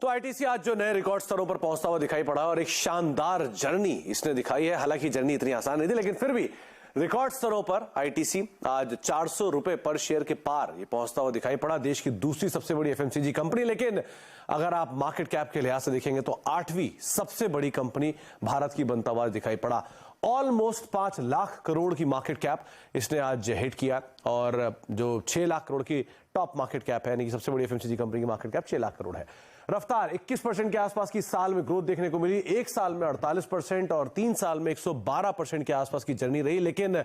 तो आईटीसी आज जो नए रिकॉर्ड स्तरों पर पहुंचता हुआ दिखाई पड़ा और एक शानदार जर्नी इसने दिखाई है। हालांकि जर्नी इतनी आसान नहीं थी, लेकिन फिर भी रिकॉर्ड स्तरों पर आईटीसी आज 400 रुपए पर शेयर के पार ये पहुंचता हुआ दिखाई पड़ा। देश की दूसरी सबसे बड़ी एफएमसीजी कंपनी, लेकिन अगर आप मार्केट कैप के लिहाज से देखेंगे तो 8वीं सबसे बड़ी कंपनी भारत की बनता हुआ दिखाई पड़ा। ऑलमोस्ट 5 लाख करोड़ की मार्केट कैप इसने आज हिट किया और जो 6 लाख करोड़ की टॉप मार्केट कैप है, यानी कि सबसे बड़ी एफएमसीजी कंपनी की मार्केट कैप 6 लाख करोड़ है। रफ्तार 21% के आसपास की साल में ग्रोथ देखने को मिली, एक साल में 48% और 3 साल में 112% के आसपास की जर्नी रही। लेकिन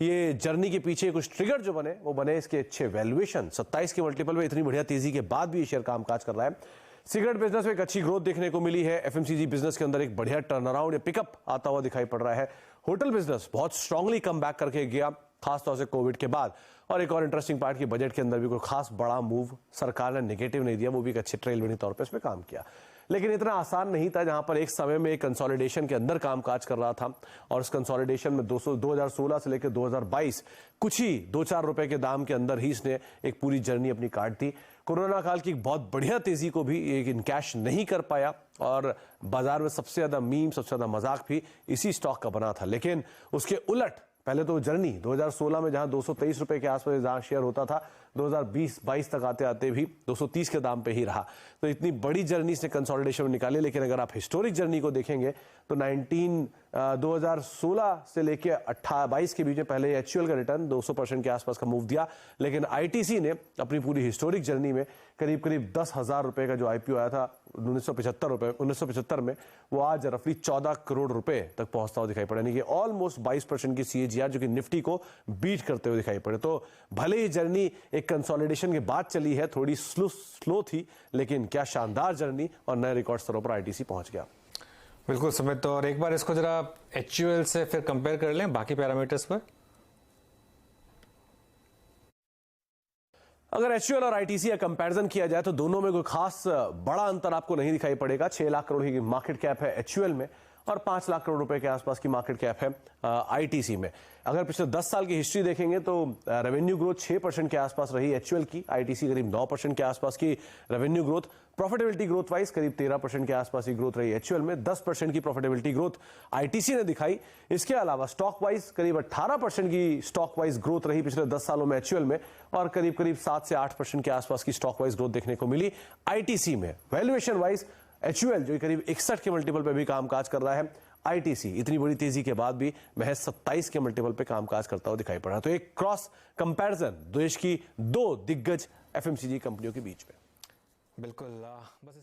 ये जर्नी के पीछे कुछ ट्रिगर जो बने वो बने इसके अच्छे वैल्यूएशन। 27 के मल्टीपल में इतनी बढ़िया तेजी के बाद भी ये शेयर कामकाज कर रहा है। सिगरेट बिजनेस में एक अच्छी ग्रोथ देखने को मिली है। एफएमसीजी बिजनेस के अंदर एक बढ़िया टर्नअराउंड या पिकअप आता हुआ दिखाई पड़ रहा है। होटल बिजनेस बहुत स्ट्रांगली कम बैक करके गया, खासतौर से कोविड के बाद। और एक और इंटरेस्टिंग पार्ट की बजट के अंदर भी कोई खास बड़ा मूव सरकार ने नेगेटिव नहीं दिया, वो भी एक अच्छे ट्रेल विनिंग तौर पे इसमें काम किया। लेकिन इतना आसान नहीं था। जहां पर एक समय में एक कंसोलिडेशन के अंदर कामकाज कर रहा था और इस कंसोलिडेशन में 2016 से लेकर 2022 कुछ ही 2-4 रुपए के दाम के अंदर ही इसने एक पूरी जर्नी अपनी काट दी। कोरोना काल की एक बहुत बढ़िया तेजी को भी एक इनकैश नहीं कर पाया और बाजार में सबसे ज्यादा मीम, सबसे ज्यादा मजाक भी इसी स्टॉक का बना था। लेकिन उसके उलट पहले तो जर्नी 2016 में जहां 223 रुपए के आसपास जहां शेयर होता था, 2020-22 तक आते आते भी 230 के दाम पे ही रहा। तो इतनी बड़ी जर्नी से कंसोलिडेशन में निकाली। लेकिन अगर आप हिस्टोरिक जर्नी को देखेंगे तो 2016 से लेके 22 के बीच में पहले एचयूएल का रिटर्न 200% के आसपास का मूव दिया। लेकिन आईटीसी ने अपनी पूरी हिस्टोरिक जर्नी में करीब 10,000 रुपए का जो आईपीओ आया था 1975 में, वो आज रफली 14 करोड़ रुपए तक पहुंचता हुआ दिखाई पड़ा, यानी कि ऑलमोस्ट 22% की सीएजीआर, जो कि निफ्टी को बीट करते हुए दिखाई पड़े। तो भले ही जर्नी एक कंसोलिडेशन के बाद चली है, थोड़ी स्लो थी, लेकिन क्या शानदार जर्नी और नए रिकॉर्ड स्तरों पर आईटीसी पहुंच गया। बिल्कुल सुमित, तो और एक बार इसको जरा एचयूएल से फिर कंपेयर कर लें बाकी पैरामीटर्स पर। अगर एचयूएल और आईटीसी का कंपैरिजन किया जाए तो दोनों में कोई खास बड़ा अंतर आपको नहीं दिखाई पड़ेगा। 6 लाख करोड़ की मार्केट कैप है एचयूएल में और 5 लाख करोड़ रुपए के आसपास की मार्केट कैप है आईटीसी में। अगर पिछले 10 साल की हिस्ट्री देखेंगे तो रेवेन्यू ग्रोथ 6% के आसपास रही एचयूएल की, आईटीसी करीब 9% के आसपास की revenue growth. Profitability growth wise करीब 13% के आसपास की ग्रोथ रही एचयूएल में, 10% की प्रॉफिटेबिलिटी ग्रोथ आईटीसी ने दिखाई। इसके अलावा स्टॉक वाइज करीब 18% की स्टॉक वाइज ग्रोथ रही पिछले 10 सालों में एचयूएल में और करीब 7 से 8% के आसपास की स्टॉक वाइज ग्रोथ देखने को मिली आईटीसी में। वैल्यूएशन वाइज एचयूएल जो करीब 61 के मल्टीपल पे भी कामकाज कर रहा है, आईटीसी इतनी बड़ी तेजी के बाद भी महज 27 के मल्टीपल पे कामकाज करता हुआ दिखाई पड़ा। तो एक क्रॉस कंपैरिजन देश की 2 दिग्गज एफएमसीजी कंपनियों के बीच में। बिल्कुल बस